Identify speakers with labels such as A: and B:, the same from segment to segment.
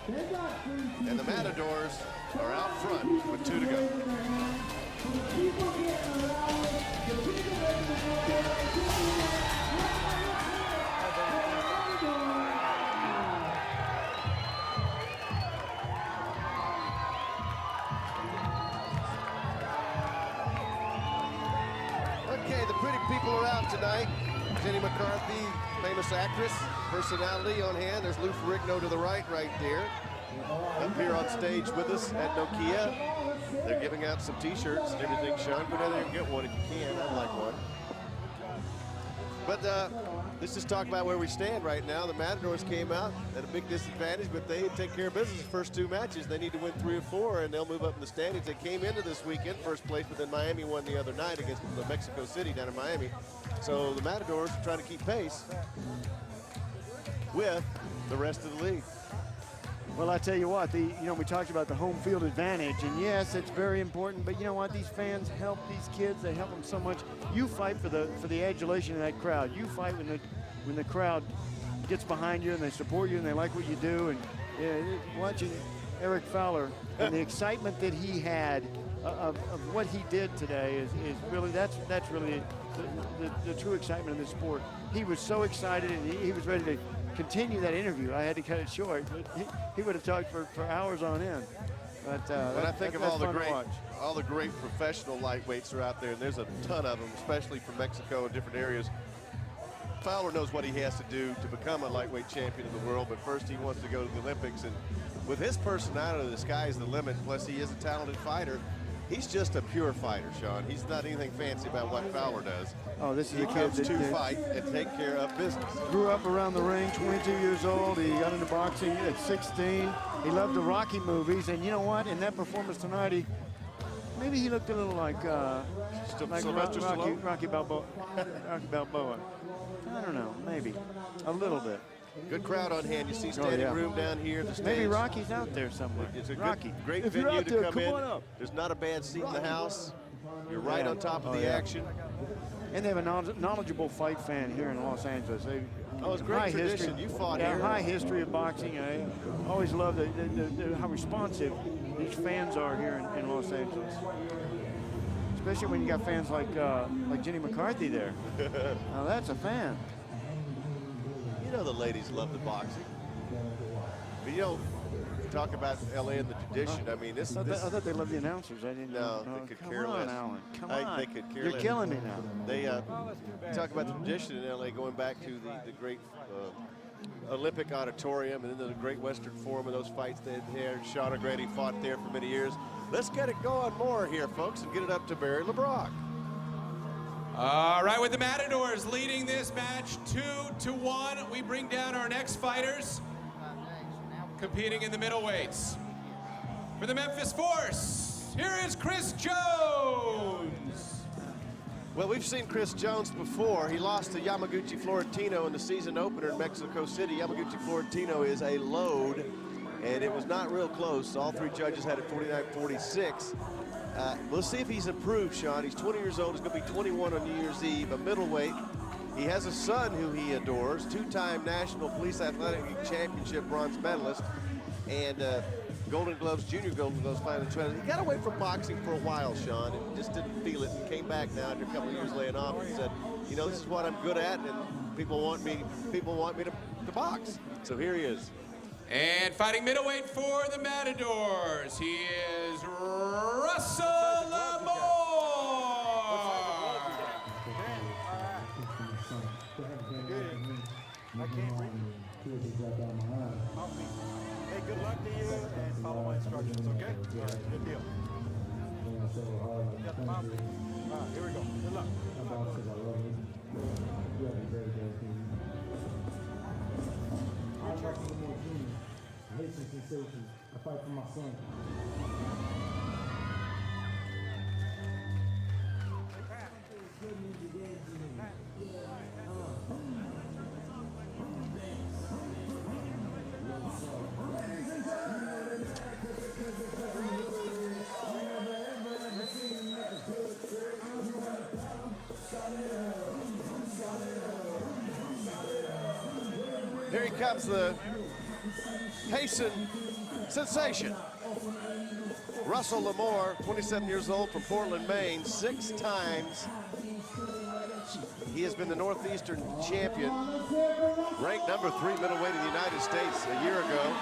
A: And the Matadors are out front with 2 to go. Okay, the pretty people are out tonight. Jenny McCarthy, famous actress, personality on hand. There's Lou Ferrigno to the right there. Up here on stage with us at Nokia. They're giving out some t-shirts and everything, Sean. Go down there and get one if you can. I'd like one. But let's just talk about where we stand right now. The Matadors came out at a big disadvantage, but they take care of business the first 2 matches. They need to win 3 or 4, and they'll move up in the standings. They came into this weekend first place, but then Miami won the other night against Mexico City down in Miami. So the Matadors are trying to keep pace with the rest of the league.
B: Well, I tell you what, we talked about the home field advantage, and yes, it's very important, but you know what, these fans help these kids, they help them so much. You fight for the adulation of that crowd. You fight when the crowd gets behind you and they support you and they like what you do. And watching Eric Fowler and the excitement that he had of what he did today is really, that's really the true excitement of this sport. He was so excited, and he was ready to continue that interview. I had to cut it short, but he would have talked for hours on end. But
A: when I think of all the great professional lightweights are out there, and there's a ton of them, especially from Mexico and different areas. Fowler knows what he has to do to become a lightweight champion of the world, but first he wants to go to the Olympics. And with his personality, the sky's the limit, plus he is a talented fighter. He's just a pure fighter, Sean. He's not anything fancy about what Fowler does.
B: Oh, this is
A: he
B: a kid
A: comes to fight and take care of business.
B: Grew up around the ring, 22 years old. He got into boxing at 16. He loved the Rocky movies, and you know what? In that performance tonight, maybe he looked a little like Rocky Balboa. Rocky Balboa. I don't know, maybe a little bit.
A: Good crowd on hand. You see standing room down here at the stage.
B: Maybe Rocky's out there somewhere.
A: It's a
B: Rocky.
A: great
B: if
A: venue
B: there,
A: to come in.
B: On up.
A: There's not a bad seat in the house. You're right on top of the action.
B: And they have a knowledgeable fight fan here in Los Angeles.
A: It's a great tradition. You fought here.
B: High history of boxing. I always love how responsive these fans are here in Los Angeles. Especially when you got fans like Jenny McCarthy there. Now that's a fan.
A: You know the ladies love the boxing. But you know, talk about LA and the tradition. I mean, this.
B: I thought they loved the announcers. I didn't know.
A: No, they could care less.
B: Alan. Come on.
A: They could care
B: You're
A: less.
B: killing me now.
A: They talk about the tradition in LA going back to the great Olympic Auditorium and then the Great Western Forum and those fights they had there. Sean O'Grady fought there for many years. Let's get it going more here, folks, and get it up to Barry LeBrock.
C: All right, with the Matadors leading this match 2-1, we bring down our next fighters competing in the middleweights. For the Memphis Force, here is Chris Jones.
A: Well, we've seen Chris Jones before. He lost to Yamaguchi Florentino in the season opener in Mexico City. Yamaguchi Florentino is a load, and it was not real close. All 3 judges had it 49-46. We'll see if he's improved, Sean. He's 20 years old. He's going to be 21 on New Year's Eve, a middleweight. He has a son who he adores, 2-time National Police Athletic Championship bronze medalist, and Golden Gloves, Junior Golden Gloves finally tried. He got away from boxing for a while, Sean, and just didn't feel it, and came back now after a couple of years laying off and said, you know, this is what I'm good at, and people want me to box. So here he is.
C: And fighting middleweight for the Matadors, he is Russell Lamour.
D: I can't read. Hey, good luck to you, and follow my instructions, okay? Yeah, good deal. Yep, Mom. All right, here we go. Good luck.
E: Haitian sensation. I fight for my son.
A: Here he comes, the Haitian Sensation. Russell Lamour, 27 years old, from Portland, Maine, 6 times. He has been the Northeastern champion, ranked number 3 middleweight in the United States a year ago.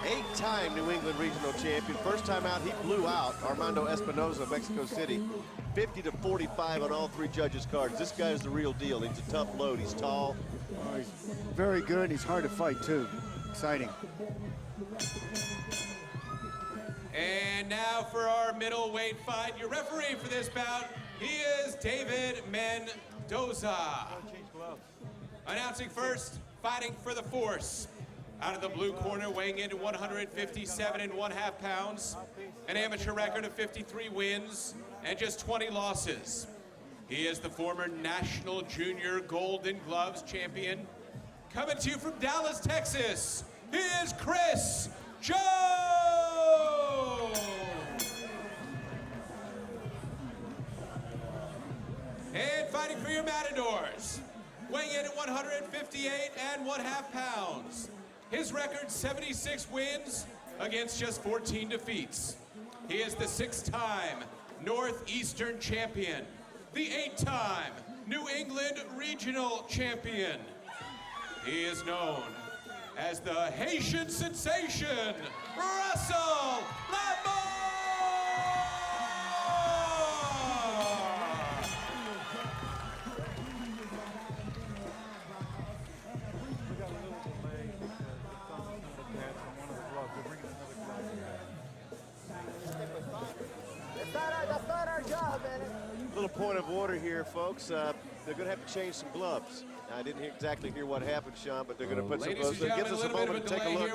A: 8-time New England regional champion. First time out, he blew out Armando Espinoza of Mexico City, 50-45 on all 3 judges' cards. This guy is the real deal. He's a tough load. He's tall.
B: Oh, he's very good. He's hard to fight, too. Exciting.
C: And now for our middleweight fight. Your referee for this bout, he is David Mendoza. Announcing first, fighting for the force. Out of the blue corner, weighing in at 157.5 pounds, an amateur record of 53 wins and just 20 losses. He is the former National Junior Golden Gloves champion. Coming to you from Dallas, Texas, he is Chris Jones! And fighting for your Matadors, weighing in at 158.5 pounds. His record, 76 wins against just 14 defeats. He is the 6-time Northeastern champion, the 8-time New England regional champion. He is known as the Haitian sensation, Russell Lamour!
A: Little point of order here, folks. They're going to have to change some gloves. I didn't exactly hear what happened, Sean, but they're going to put some gloves. It gives us a moment to take a look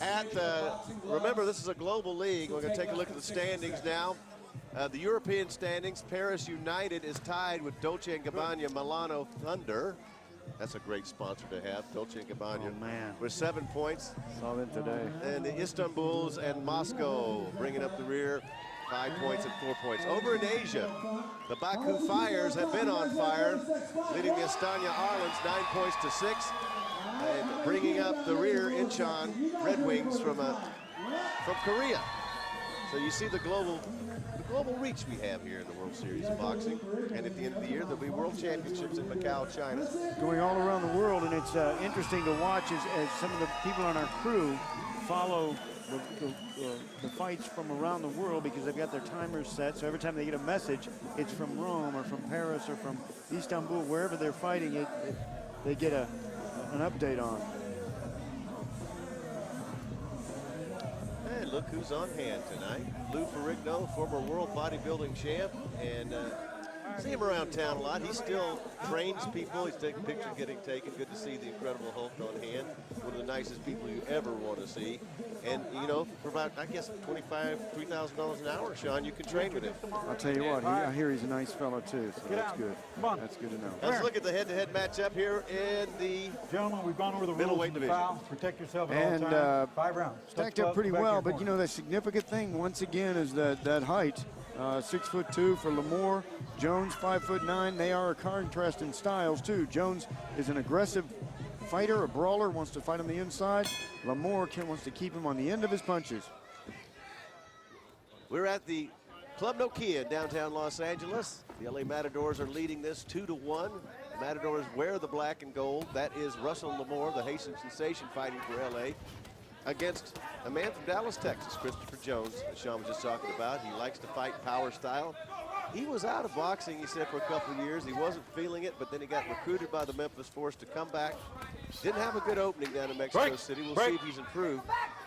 A: at the. Remember, this is a global league. We're going to take a look at the standings now. The European standings, Paris United is tied with Dolce & Gabbana Milano Thunder. That's a great sponsor to have, Dolce & Gabbana.
B: Oh, man.
A: With 7 points.
B: Saw them today.
A: And the Istanbuls and Moscow bringing up the rear. 5 points and 4 points. Over in Asia, the Baku Fires have been on fire, leading the Astana Arlans 9 points to 6, and bringing up the rear Incheon Red Wings from Korea. So you see the global reach we have here in the World Series of Boxing, and at the end of the year there'll be World Championships in Macau, China.
B: Going all around the world, and it's interesting to watch as some of the people on our crew follow the fights from around the world, because they've got their timers set, so every time they get a message, it's from Rome or from Paris or from Istanbul, wherever they're fighting, they get an update on.
A: And look who's on hand tonight. Lou Ferrigno, former world bodybuilding champ, and see him around town a lot. He still trains people. He's taking pictures, getting taken. Good to see the Incredible Hulk on hand. One of the nicest people you ever want to see. And, you know, for about, I guess, $3,000 an hour, Sean, you can train with him.
B: I'll tell you what, I hear he's a nice fellow, too, so that's good. That's good to know.
A: Let's look at the head-to-head matchup here in the
D: Gentlemen, we've gone over the rules
A: middleweight
D: in the
A: division.
D: foul. Protect yourself at
B: And
D: all times. 5 rounds.
B: stacked
D: Touch
B: up pretty
D: gloves, back
B: well,
D: to your
B: but you know, the significant thing, once again, is that height. 6'2" for Lamour. Jones, 5'9". They are a contrast in styles, too. Jones is an aggressive fighter, a brawler, wants to fight on the inside. Lamour wants to keep him on the end of his punches.
A: We're at the Club Nokia in downtown Los Angeles. The LA Matadors are leading this 2-1. Matadors wear the black and gold. That is Russell Lamour, the Haitian sensation, fighting for LA, against a man from Dallas, Texas, Christopher Jones, that Sean was just talking about. He likes to fight power style. He was out of boxing, he said, for a couple of years. He wasn't feeling it, but then he got recruited by the Memphis Force to come back. Didn't have a good opening down in Mexico City. We'll see if he's improved.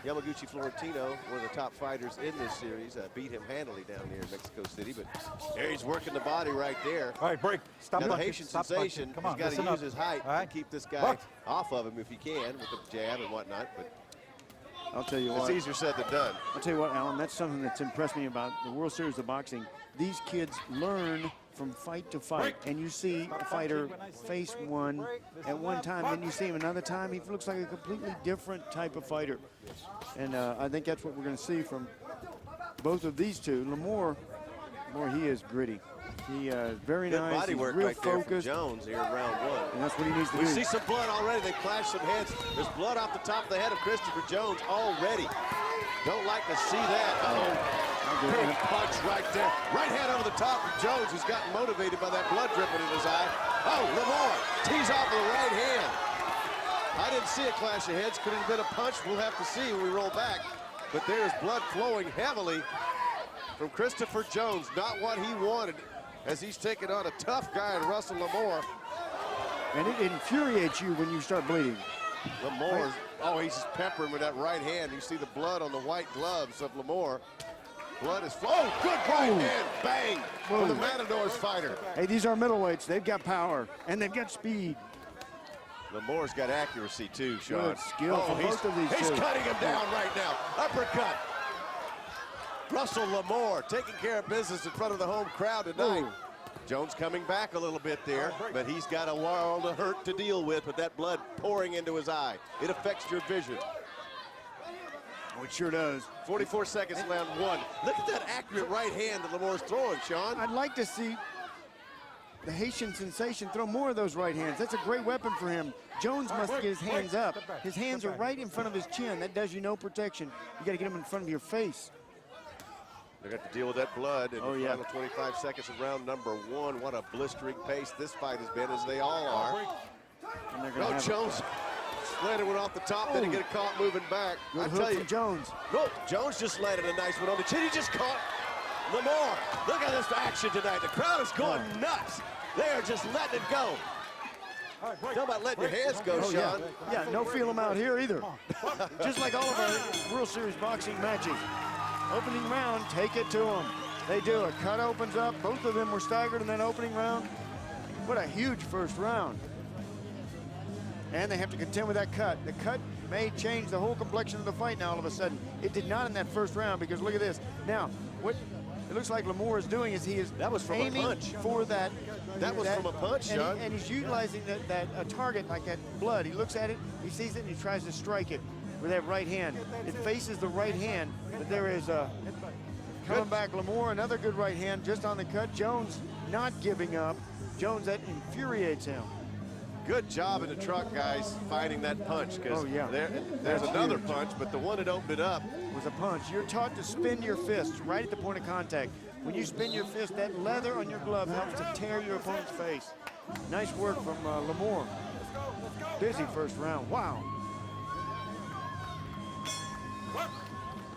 A: Yamaguchi Florentino, one of the top fighters in this series, beat him handily down here in Mexico City, but there he's working the body right there.
D: All right, break. Stop
A: Now, the
D: punching.
A: Haitian
D: Stop
A: sensation
D: punching. Come on,
A: has got
D: listen
A: to use
D: up.
A: his height
D: All right.
A: to keep this guy
D: Look.
A: off of him if he can with the jab and whatnot, but
B: I'll tell you
A: it's
B: what.
A: easier said than done.
B: I'll tell you what, Alan, that's something that's impressed me about the World Series of Boxing. These kids learn from fight to fight, and you see a fighter face one at one time, and you see him another time, he looks like a completely different type of fighter. And I think that's what we're going to see from both of these two. Lamour, he is gritty. He very
A: Good
B: nice.
A: body
B: He's
A: work
B: real
A: right there from
B: focused.
A: Jones here in round one.
B: And that's what he needs to
A: We
B: do.
A: see some blood already. They clash some heads. There's blood off the top of the head of Christopher Jones already. Don't like to see that. Big punch right there. Right hand over the top of Jones, who's gotten motivated by that blood dripping in his eye. Oh, Lamour tees off with the right hand. I didn't see a clash of heads. Could have been a punch. We'll have to see when we roll back. But there's blood flowing heavily from Christopher Jones. Not what he wanted, as he's taking on a tough guy in Russell Lamour.
B: And it infuriates you when you start bleeding.
A: Lamour, oh, he's just peppering with that right hand. You see the blood on the white gloves of Lamour. Blood is flowing. Oh, good right hand. Bang. For the Matadors fighter.
B: Hey, these are middleweights. They've got power, and they've got speed.
A: Lamour's got accuracy, too, Sean.
B: Good skill for both of these
A: He's
B: two.
A: cutting him down right now. Uppercut. Russell Lamour taking care of business in front of the home crowd tonight. Jones coming back a little bit there, but he's got a world of hurt to deal with that blood pouring into his eye. It affects your vision.
B: Oh, it sure does.
A: 44 seconds in round one. Look at that accurate right hand that Lamour's throwing, Sean.
B: I'd like to see the Haitian sensation throw more of those right hands. That's a great weapon for him. Jones must get his hands up. His hands are right in front of his chin. That does you no protection. You got to get them in front of your face.
A: They got to deal with that blood in the final 25 seconds of round number one. What a blistering pace this fight has been, as they all are. No, Jones landed one off the top, then he get caught moving back.
B: Good
A: I
B: hook
A: tell you,
B: from Jones.
A: No, Jones just landed a nice one on the chin. He just caught Lamour. Look at this action tonight. The crowd is going nuts. They are just letting it go. Talk about letting your hands go, Sean.
B: Yeah, no feel them out here either. Just like all of our World Series boxing matches. Opening round, take it to them. They do. A cut opens up. Both of them were staggered in that opening round. What a huge first round. And they have to contend with that cut. The cut may change the whole complexion of the fight now all of a sudden. It did not in that first round, because look at this. Now, what it looks like Lamour is doing is he is aiming for that.
A: That was from a punch, Sean.
B: And he's utilizing a target like that blood. He looks at it, he sees it, and he tries to strike it with that right hand. It faces the right hand, but there is a coming back Lamour, another good right hand just on the cut. Jones not giving up. Jones, that infuriates him.
A: Good job in the truck, guys, finding that punch, because there's another punch, but the one that opened it up
B: was a punch. You're taught to spin your fist right at the point of contact. When you spin your fist, that leather on your glove helps to tear your opponent's face. Nice work from Lamour. Busy first round. Wow.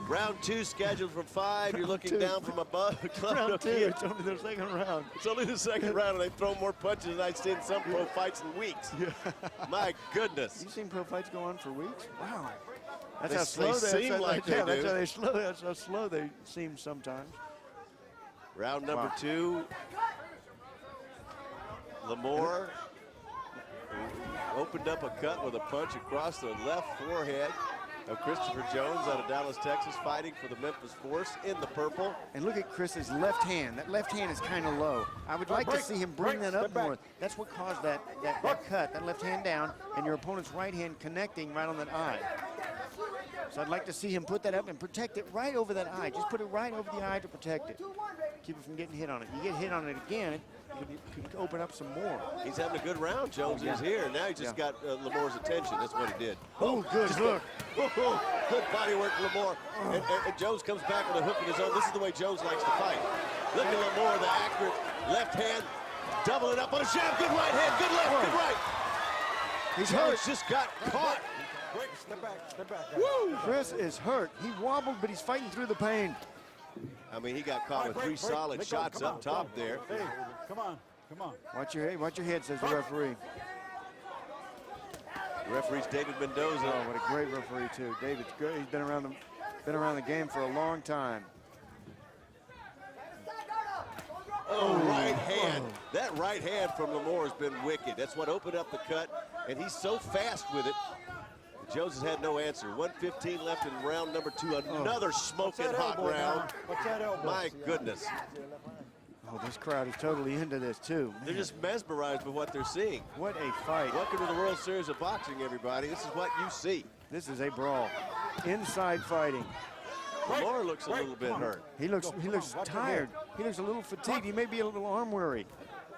A: Round two scheduled from 5. You're looking down from above.
B: Round two, it's only the second round.
A: It's only the second round, and they've thrown more punches than I've seen some pro fights in weeks. My goodness.
B: You've seen pro fights go on for weeks? Wow. That's
A: They-
B: how slow
A: they seem like they
B: that's
A: do.
B: That's how slow they seem sometimes.
A: Round number 2. Lamour opened up a cut with a punch across the left forehead of Christopher Jones out of Dallas, Texas, fighting for the Memphis Force in the purple.
B: And look at Chris's left hand. That left hand is kind of low. I would like to see him bring that up more. That's what caused that cut, that left hand down, and your opponent's right hand connecting right on that eye. So I'd like to see him put that up and protect it right over that eye. Just put it right over the eye to protect it. Keep it from getting hit on it. You get hit on it again, it could open up some more.
A: He's having a good round, Jones is here. Now he just got Lamour's attention. That's what he did.
B: Oh, good hook.
A: Good body work, Lamour. And Jones comes back with a hook of his own. This is the way Jones likes to fight. Look at Lamour, the accurate left hand, double it up on a jab. Good right hand, good left, good right.
B: He's
A: Jones
B: hurt.
A: just got caught.
D: Step back.
B: Woo! Chris is hurt. He wobbled, but he's fighting through the pain.
A: I mean, he got caught with 3 solid shots up top there.
D: Hey, come on.
B: Watch your head, says the referee.
A: The referee's David Mendoza.
B: Oh, what a great referee too. David's good. He's been around the game for a long time.
A: Oh, right hand. That right hand from Lamour has been wicked. That's what opened up the cut, and he's so fast with it. Jones has had no answer. 1:15 left in round number 2. Another smoking hot round.
D: What's that elbow?
A: My goodness.
B: Oh, this crowd is totally into this too.
A: They're just mesmerized by what they're seeing.
B: What a fight.
A: Welcome to the World Series of Boxing, everybody. This is what you see.
B: This is a brawl. Inside fighting.
A: Lamour looks a little bit hurt.
B: He looks tired. He looks a little fatigued. He may be a little arm weary.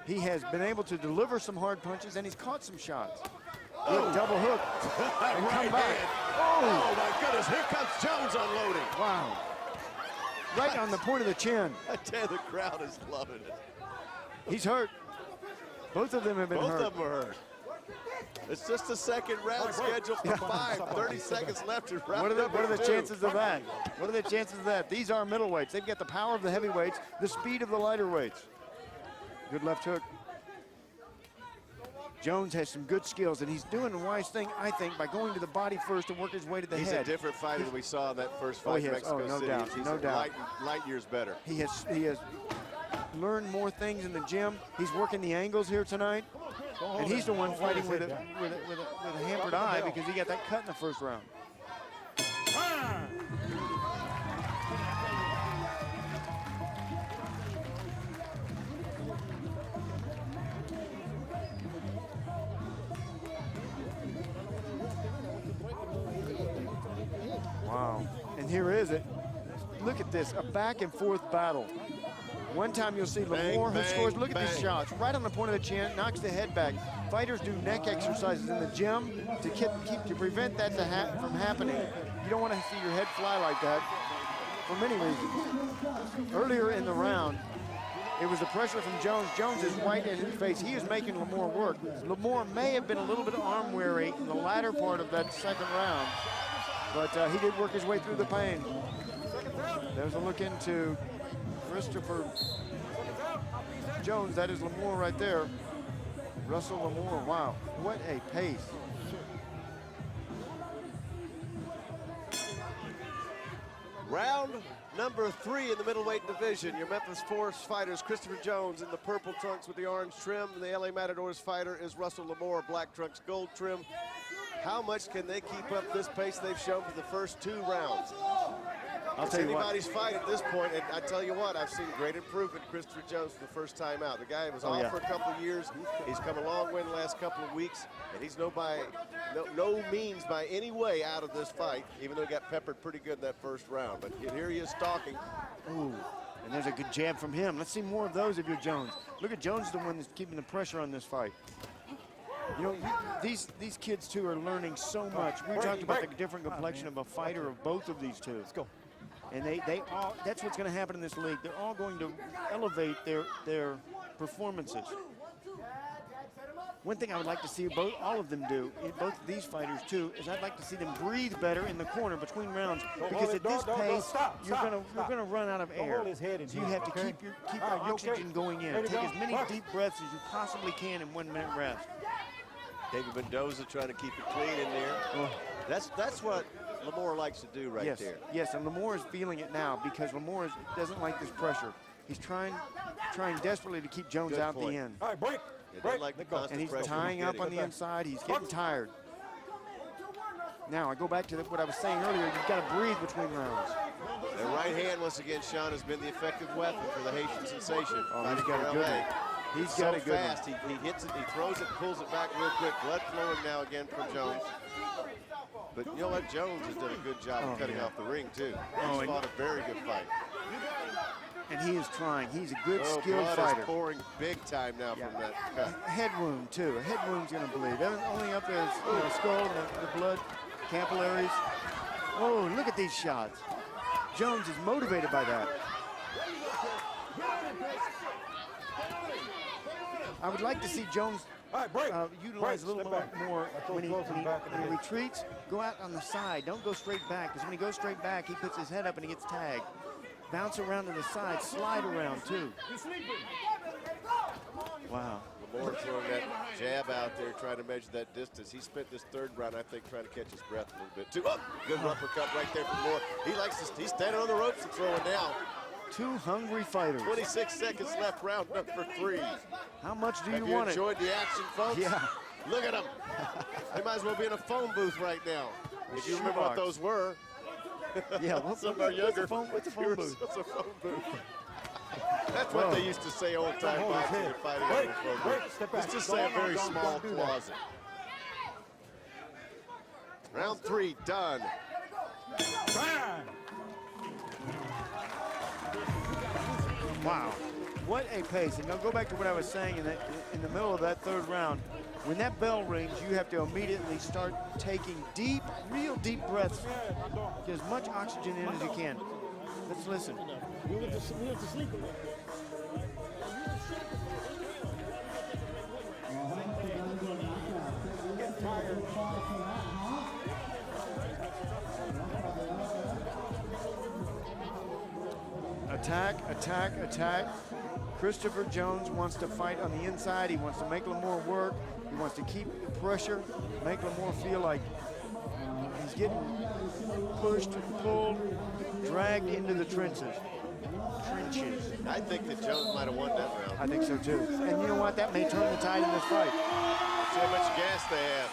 B: He has been able to deliver some hard punches, and he's caught some shots. Good double hook. And
A: Right
B: come back.
A: hand.
B: Oh,
A: Oh, my goodness. Here comes Jones unloading.
B: wow. Right on the point of the chin.
A: I tell you, the crowd is loving it.
B: He's hurt. Both of them have been
A: Both
B: hurt.
A: of them are hurt. It's just the second round scheduled for 5. 30 seconds left in round
B: What are the
A: number 2.
B: chances of that? What are the chances of that? These are middleweights. They've got the power of the heavyweights, the speed of the lighter weights. Good left hook. Jones has some good skills, and he's doing the wise thing, I think, by going to the body first and work his way to the
A: He's
B: head.
A: a different fighter than we saw in that first
B: Oh,
A: fight
B: he
A: in
B: is.
A: Mexico
B: Oh, no
A: City.
B: doubt,
A: He's
B: no doubt.
A: light years better.
B: He has learned more things in the gym. He's working the angles here tonight, and he's the one fighting with a hampered eye because he got that cut in the first round. Wow. And here is it. Look at this, a back and forth battle. One time you'll see Lamour, who
A: bang,
B: scores. Look at these
A: bang.
B: shots. Right on the point of the chin, knocks the head back. Fighters do neck exercises in the gym to prevent that from happening. You don't want to see your head fly like that for many reasons. Earlier in the round, it was the pressure from Jones. Jones is right in his face. He is making Lamour work. Lamour may have been a little bit arm weary in the latter part of that second round, but he did work his way through the pain. There's a look into Christopher Jones. That is Lamour right there. Russell Lamour, wow, what a pace.
A: Round number 3 in the middleweight division. Your Memphis Force fighters, Christopher Jones in the purple trunks with the orange trim. And the LA Matadors fighter is Russell Lamour, black trunks, gold trim. How much can they keep up this pace they've shown for the first 2 rounds?
B: I'll
A: It's
B: tell you what.
A: anybody's fight at this point, and I tell you what, I've seen great improvement in Christopher Jones for the first time out. The guy was off
B: yeah.
A: for a couple of years. He's come a long way in the last couple of weeks, and he's no means by any way out of this fight, even though he got peppered pretty good in that first round. But here he is stalking.
B: Ooh, and there's a good jab from him. Let's see more of those if you're Jones. Look at Jones, the one that's keeping the pressure on this fight. You know, these kids, too, are learning so much. We talked about the different complexion of a fighter of both of these two. Let's go. And they all, that's what's going to happen in this league. They're all going to elevate their performances. One thing I would like to see all of them do, both of these fighters too, is I'd like to see them breathe better in the corner between rounds, because at this pace, you're gonna run out of air. So you have to keep your oxygen going in. Take as many deep breaths as you possibly can in 1 minute rest.
A: David Mendoza trying to keep it clean in there. That's what Lamour likes to do right there.
B: Yes, and Lamour is feeling it now because Lamour doesn't like this pressure. He's trying desperately to keep Jones
A: Good
B: out
A: point.
B: the end.
D: All right, break.
A: He doesn't like the constant
B: And he's
A: pressure
B: tying up
A: getting.
B: on the inside. He's getting tired. Now, I go back to what I was saying earlier. You've got to breathe between rounds.
A: The right hand, once again, Sean, has been the effective weapon for the Haitian sensation.
B: Oh, he's
A: fighting
B: got
A: for
B: a good
A: LA.
B: one. He's
A: So
B: got a good
A: fast. He hits it, he throws it, pulls it back real quick. Blood flowing now again from Jones. But you know what? Jones has done a good job of cutting off the ring, too. He's fought a very good fight.
B: And he is trying. He's a good, skilled
A: blood
B: fighter.
A: is pouring big time now from that cut.
B: A head wound, too. A head wound's going to bleed. Only up his skull and the blood capillaries. Oh, look at these shots. Jones is motivated by that. I would like to see Jones
D: All right, break.
B: utilize a little
D: Step
B: bit
D: back.
B: more when he
D: back a bit.
B: retreats. Go out on the side. Don't go straight back, because when he goes straight back, he puts his head up and he gets tagged. Bounce around to the side, slide around too. Wow.
A: Lamour throwing that jab out there, trying to measure that distance. He spent this third round, I think, trying to catch his breath a little bit too. Oh, good uppercut right there from Moore. He's standing on the ropes and throwing down.
B: 2 hungry fighters.
A: 26 seconds left, round number 3.
B: How much do
A: Have
B: you
A: you
B: want it?
A: enjoyed the action, folks?
B: Yeah.
A: Look at them. They might as well be in a phone booth right now. If you remember what those were.
B: Yeah,
A: Some of our younger
B: what's a phone booth?
A: What's a phone booth? That's what they used to say old time
D: Hold his
A: boxing
D: head.
A: and fighting
D: Break,
A: on the phone
D: break,
A: booth.
D: step back.
A: Let's just
D: Don't-
A: say a very
D: don't
A: small
D: do that.
A: closet. Round 3 done.
D: Bang!
B: Wow, what a pace. And I'll go back to what I was saying in the middle of that third round. When that bell rings, you have to immediately start taking deep, real deep breaths. Get as much oxygen in as you can. Let's listen.
E: We went to sleep a little.
B: Attack, attack, attack. Christopher Jones wants to fight on the inside. He wants to make Lamour work. He wants to keep the pressure, make Lamour feel like he's getting pushed, pulled, dragged into the trenches.
A: I think that Jones might have won that round.
B: I think so too. And you know what? That may turn the tide in this fight.
A: See how much gas they have.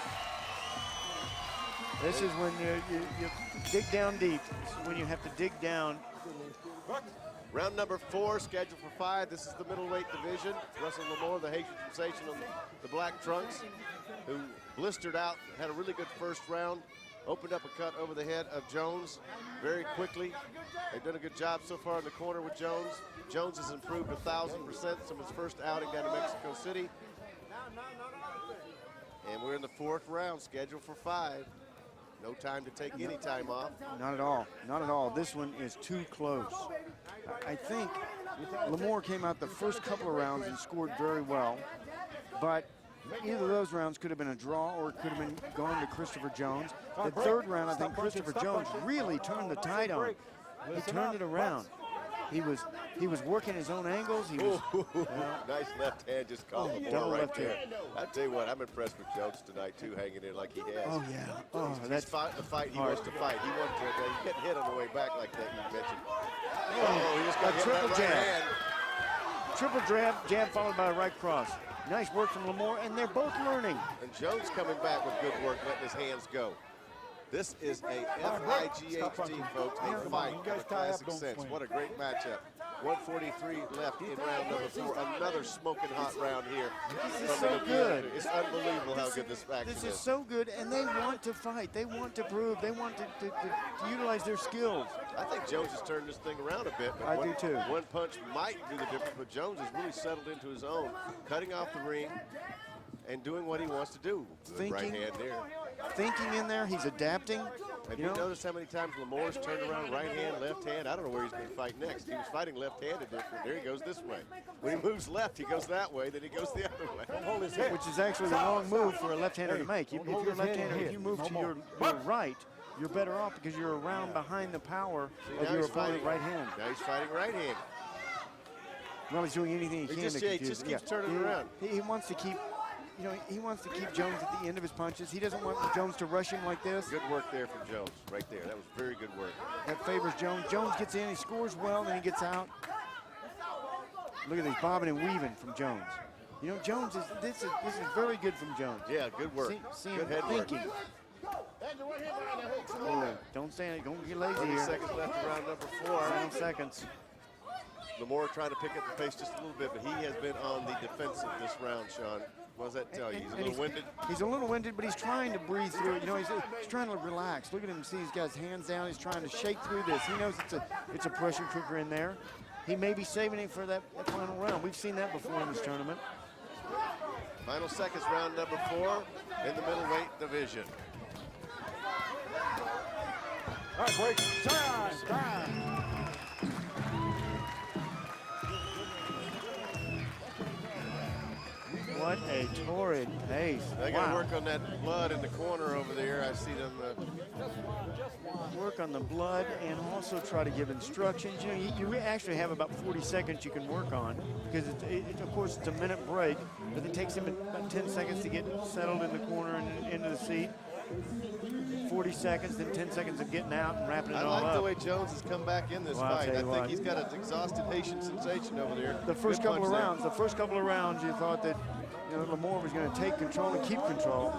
B: This is when you dig down deep. This is when you have to dig down.
A: Round number 4, scheduled for 5. This is the middleweight division. Russell Lamour, the Haitian sensation on the black trunks, who blistered out, had a really good first round, opened up a cut over the head of Jones very quickly. They've done a good job so far in the corner with Jones. Jones has improved 1,000% from his first outing down in Mexico City. And we're in the 4th round, scheduled for 5. No time to take any time off.
B: Not at all. Not at all. This one is too close. I think Lamour came out the first couple of rounds and scored very well, but either of those rounds could have been a draw or it could have been going to Christopher Jones. The third round, I think Christopher Jones really turned the tide on. He turned it around. He was working his own angles. He was
A: Nice left hand just caught Lamour
B: double
A: right
B: left
A: there.
B: hand.
A: I tell you what, I'm impressed with Jones tonight too, hanging in like he has.
B: Oh yeah. Oh,
A: He's
B: that's
A: fought the fight he
B: hard.
A: wants to fight. He wants to he's getting hit on the way back like that you mentioned. Oh, he just got
B: a
A: hit
B: triple
A: with that right
B: jab.
A: hand.
B: Triple jab followed by a right cross. Nice work from Lamour, and they're both learning.
A: And Jones coming back with good work, letting his hands go. This is a F-I-G-H-T, folks, a fight of a classic sense. What a great matchup. 143 left in round number 4. Another smoking hot round here.
B: This is so good.
A: It's unbelievable how good this action
B: This is so good, and they want to fight. They want to prove. They want to utilize their skills.
A: I think Jones has turned this thing around a bit. But
B: I do too.
A: One punch might do the difference, but Jones has really settled into his own, cutting off the ring and doing what he wants to do. The right hand there.
B: Thinking in there, he's adapting.
A: Have you noticed how many times Lamour's turned around right hand, left hand? I don't know where he's going to fight next. He was fighting left-handed. There he goes this way. When he moves left, he goes that way. Then he goes the other way.
B: Which is actually the wrong move for a left-hander to make. If you're a left-hander, if you move to your right, you're better off because you're around behind the power of your opponent's right hand.
A: Now he's fighting right hand.
B: Well, he's doing anything he can to confuse.
A: He just keeps turning around.
B: He wants to keep. He wants to keep Jones at the end of his punches. He doesn't want Jones to rush him like this.
A: Good work there from Jones, right there. That was very good work.
B: That favors Jones. Jones gets in, he scores well, then he gets out. Look at this bobbing and weaving from Jones. Jones this is very good from Jones.
A: Yeah, good work.
B: See
A: good
B: him
A: head
B: thinking.
A: Work.
B: Don't stand. Don't get lazy
A: 30
B: here.
A: seconds left in round number 4.
B: 9 seconds.
A: Lamour trying to pick up the pace just a little bit, but he has been on the defensive this round, Sean. What does that tell you? He's a little winded?
B: He's a little winded, but he's trying to breathe through it. He's trying to relax. Look at him. See, he's got his hands down. He's trying to shake through this. He knows it's a pressure cooker in there. He may be saving it for that final round. We've seen that before in this tournament.
A: Final seconds, round number 4 in the middleweight division.
D: All right, break. Time.
B: What a torrid pace.
A: They got to work on that blood in the corner over there. I see them.
B: Work on the blood and also try to give instructions. You actually have about 40 seconds you can work on because, of course, it's a minute break, but it takes him about 10 seconds to get settled in the corner and into the seat. 40 seconds, then 10 seconds of getting out and wrapping it all up.
A: I like the way Jones has come back in this fight. I think he's got an exhausted Haitian sensation over there.
B: The first couple of rounds, you thought that Lamour was going to take control and keep control.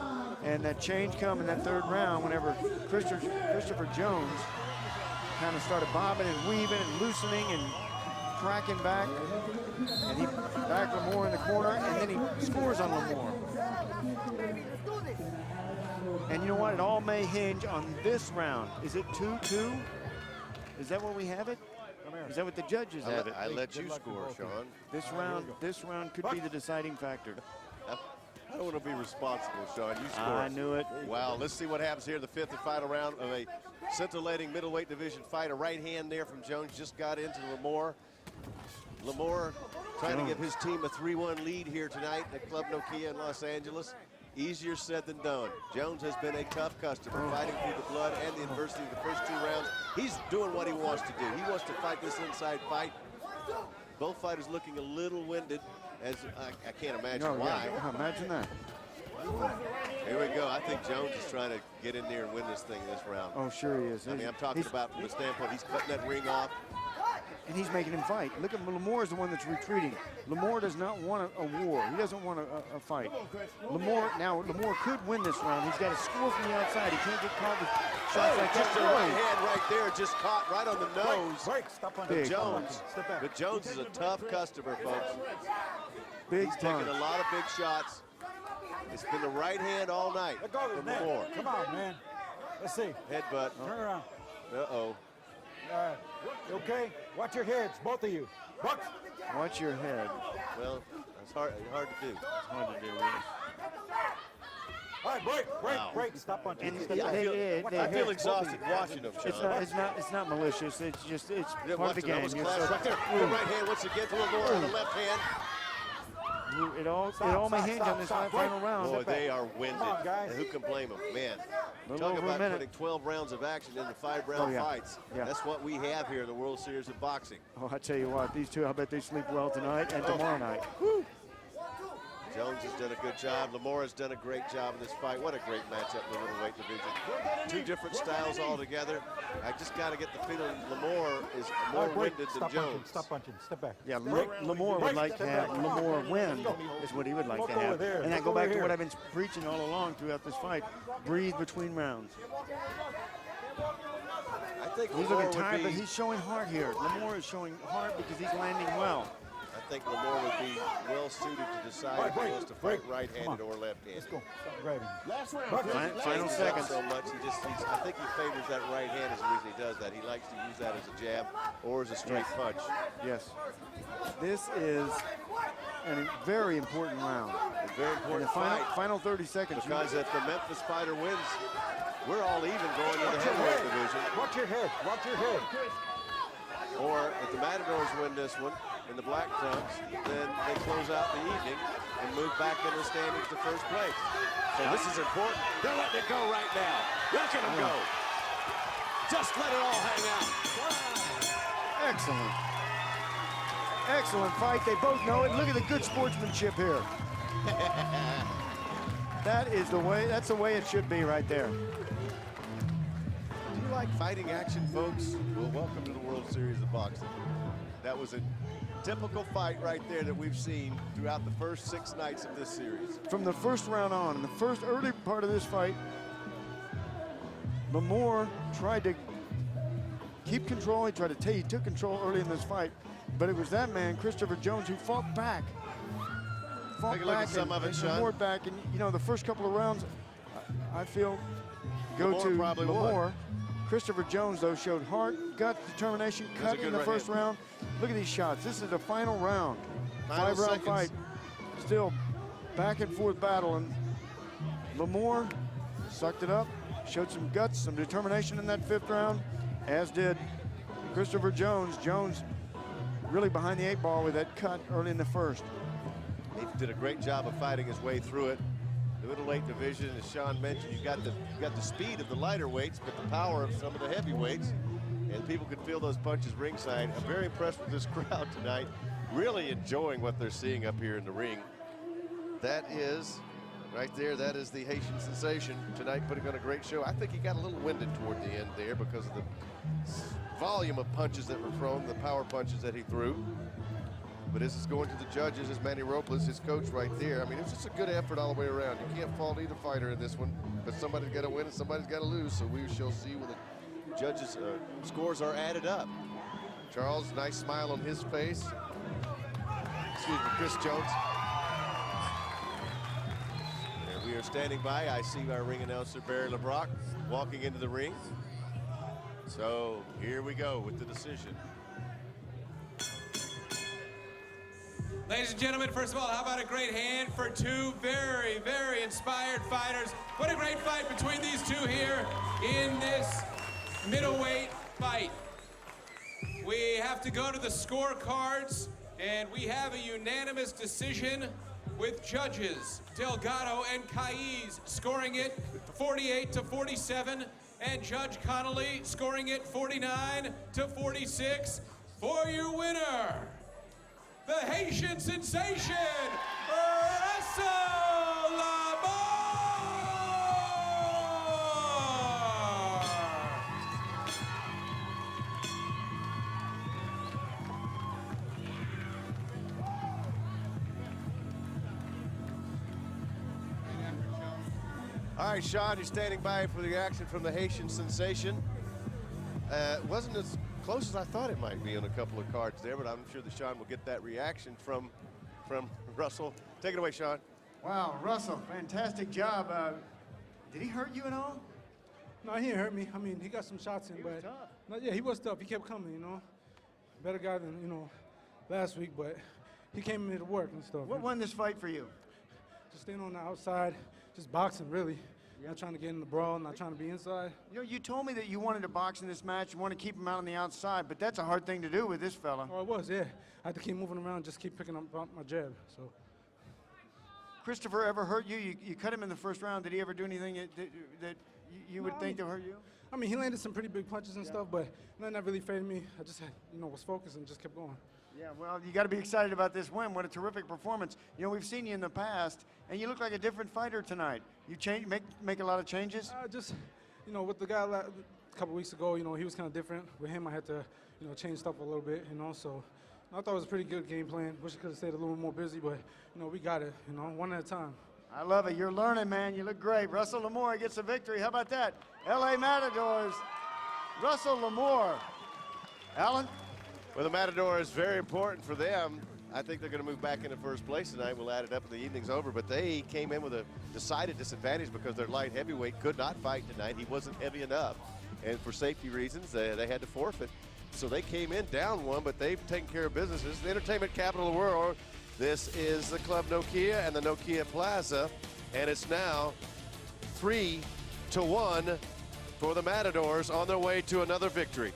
B: And that change come in that third round whenever Christopher Jones kind of started bobbing and weaving and loosening and cracking back. And he backed Lamour in the corner, and then he scores on Lamour. And you know what? It all may hinge on this round. Is it 2-2? Is that where we have it? Is that what the judges have it?
A: I let you score, Sean.
B: This round could be the deciding factor.
A: I don't want to be responsible, Sean. You score.
B: I knew it.
A: Wow, let's see what happens here in the 5th and final round of a scintillating middleweight division fight. A right hand there from Jones just got into Lamour. Lamour trying to give his team a 3-1 lead here tonight at Club Nokia in Los Angeles. Easier said than done. Jones has been a tough customer, fighting through the blood and the adversity of the first 2 rounds. He's doing what he wants to do. He wants to fight this inside fight. Both fighters looking a little winded, as I can't imagine why.
B: Yeah, imagine that.
A: Here we go. I think Jones is trying to get in there and win this thing this round.
B: Oh, sure he is.
A: I mean, I'm talking about from the standpoint, he's cutting that ring off.
B: And he's making him fight. Look at Lamour is the one that's retreating. Lamour does not want a war. He doesn't want a fight. Lamour could win this round. He's got to score from the outside. He can't get caught with shots like
A: just
B: that.
A: a right hand right there, just caught right on the nose.
D: Break, stop on
B: Big
A: Jones.
D: Step back.
A: But Jones is a tough customer, folks.
B: Big
A: He's taking
B: punch.
A: a lot of big shots. It's been the right hand all night
D: Let go of his
A: from
D: neck.
A: Lamour.
D: Come on, man. Let's see.
A: Headbutt.
D: Turn around.
A: Uh-oh.
D: You okay? Watch your heads, both of you. Box.
B: Watch your head.
A: Well, that's hard to do.
B: It's hard to do, really.
D: All right, break.
A: Wow.
D: Stop punching.
B: And
D: Step
B: they-
D: back.
B: they-
A: I feel
B: they-
A: exhausted watching him, Sean.
B: It's not malicious. It's just
A: Yeah,
B: part of
A: watch
B: the
A: it.
B: game.
A: That was
B: You're
A: class
B: so-
A: right there. Good right hand once again to Lamour on the left hand.
B: It all may hinge on this final round.
A: Boy, they are winded.
D: Come on, guys.
A: And who can blame them? Man,
B: Little
A: talk
B: over a
A: about
B: minute.
A: putting 12 rounds of action into 5-round
B: Oh, yeah.
A: fights.
B: Yeah.
A: That's what we have here in the World Series of Boxing.
B: Oh, I tell you what, these two, I bet they sleep well tonight and tomorrow night.
A: Jones has done a good job. Lamour has done a great job in this fight. What a great matchup in the middleweight division. 2 different styles altogether. I just got to get the feeling Lamour is more winded than Jones.
D: Stop punching. Step back.
B: Yeah, Lamour would like to have Lamour win, is what he would like to
D: Look over
B: have.
D: there.
B: And I
D: Look
B: go back
D: over
B: to what
D: here.
B: I've been preaching all along throughout this fight. Breathe between rounds.
A: I think
B: He's
A: Lamour
B: looking tired,
A: would
B: but
A: be,
B: he's showing heart here. Lamour is showing heart because he's landing well.
A: I think Lamour would be well suited to decide if he wants to fight right-handed or left-handed.
D: Let's go. Stop grabbing.
B: Final
A: He's
B: seconds.
A: so much. I think he favors that right hand is the reason he does that. He likes to use that as a jab or as a straight punch.
B: Yes. This is a very important round.
A: A very
B: In the
A: important fight
B: final 30 seconds.
A: because if the Memphis fighter wins, we're all even going to the
D: Watch your
A: heavyweight
D: head.
A: division.
D: Watch your head. Watch your head.
A: Or if the Matadors win this one in the black trunks, then they close out the evening and move back in the standings to first place. So this is important. They're letting it go right now. Look at them go. Just let it all hang out.
B: Excellent. Excellent fight. They both know it. Look at the good sportsmanship here. That's the way it should be right there.
A: Do you like fighting action, folks? Well, welcome to the World Series of Boxing. That was a typical fight right there that we've seen throughout the first 6 nights of this series.
B: From the first round on, in the first early part of this fight, Lamour tried to keep control. He took control early in this fight, but it was that man, Christopher Jones, who fought back.
A: Take a look at some of it, Sean.
B: Lamour back, and you know the first couple of rounds, I feel go
A: Lamour
B: to
A: probably
B: Lamour. Christopher Jones, though, showed heart, guts, determination,
A: That's a
B: cut
A: good
B: in the
A: right
B: first
A: hand.
B: round. Look at these shots. This is the final round.
A: Final
B: 5-round
A: seconds.
B: fight. Still back and forth battle, and Lamour sucked it up, showed some guts, some determination in that 5th round, as did Christopher Jones. Jones really behind the 8 ball with that cut early in the first.
A: He did a great job of fighting his way through it. The middleweight division, as Sean mentioned, you've got the speed of the lighter weights, but the power of some of the heavyweights. And people could feel those punches ringside. I'm very impressed with this crowd tonight. Really enjoying what they're seeing up here in the ring. That is, right there, that is the Haitian sensation tonight, putting on a great show. I think he got a little winded toward the end there because of the volume of punches that were thrown, the power punches that he threw. But this is going to the judges, as Manny Robles, his coach right there. I mean, it's just a good effort all the way around. You can't fault either fighter in this one, but somebody's got to win and somebody's got to lose. So we shall see when the judges' scores are added up. Charles, nice smile on his face. Excuse me, Chris Jones. And we are standing by. I see our ring announcer, Barry LeBrock, walking into the ring. So here we go with the decision.
C: Ladies and gentlemen, first of all, how about a great hand for two very, very inspired fighters. What a great fight between these two here in this middleweight fight. We have to go to the scorecards, and we have a unanimous decision with judges Delgado and Caiz scoring it 48-47, and Judge Connolly scoring it 49-46 for your winner, the Haitian sensation, Russell Lamour!
A: All right, Sean, you're standing by for the reaction from the Haitian sensation. Wasn't as close as I thought it might be on a couple of cards there, but I'm sure that Sean will get that reaction from Russell. Take it away, Sean.
B: Wow, Russell, fantastic job. Did he hurt you at all?
F: No, he didn't hurt me. I mean, he got some shots in,
B: He
F: but
B: was tough.
F: No, yeah, he was tough. He kept coming, you know. Better guy than, you know, last week, but he came in here to work and stuff.
B: What won this fight for you?
F: Just staying on the outside, just boxing, really. Not trying to get in the brawl, not trying to be inside.
B: You know, you told me that you wanted to box in this match, you want to keep him out on the outside, but that's a hard thing to do with this fella.
F: Oh, it was, yeah. I had to keep moving around, just keep picking up my jab, so.
B: Christopher ever hurt you? You cut him in the first round. Did he ever do anything that you would think to hurt you?
F: I mean, he landed some pretty big punches and stuff, but nothing that really faded me. I just had, you know, was focused and just kept going.
B: Yeah, well, you got to be excited about this win. What a terrific performance. You know, we've seen you in the past, and you look like a different fighter tonight. You make a lot of changes?
F: Just, you know, with the guy a couple weeks ago, you know, he was kind of different. With him, I had to, you know, change stuff a little bit, you know, so I thought it was a pretty good game plan. Wish I could have stayed a little more busy, but, you know, we got it, you know, one at a time.
B: I love it. You're learning, man. You look great. Russell Lamour gets a victory. How about that? LA Matadors, Russell Lamour. Alan?
A: Well, the Matador is very important for them. I think they're going to move back into first place tonight. We'll add it up when the evening's over. But they came in with a decided disadvantage because their light heavyweight could not fight tonight. He wasn't heavy enough. And for safety reasons, they had to forfeit. So they came in down one, but they've taken care of business. This is the entertainment capital of the world. This is the Club Nokia and the Nokia Plaza. And it's now 3-1 for the Matadors on their way to another victory.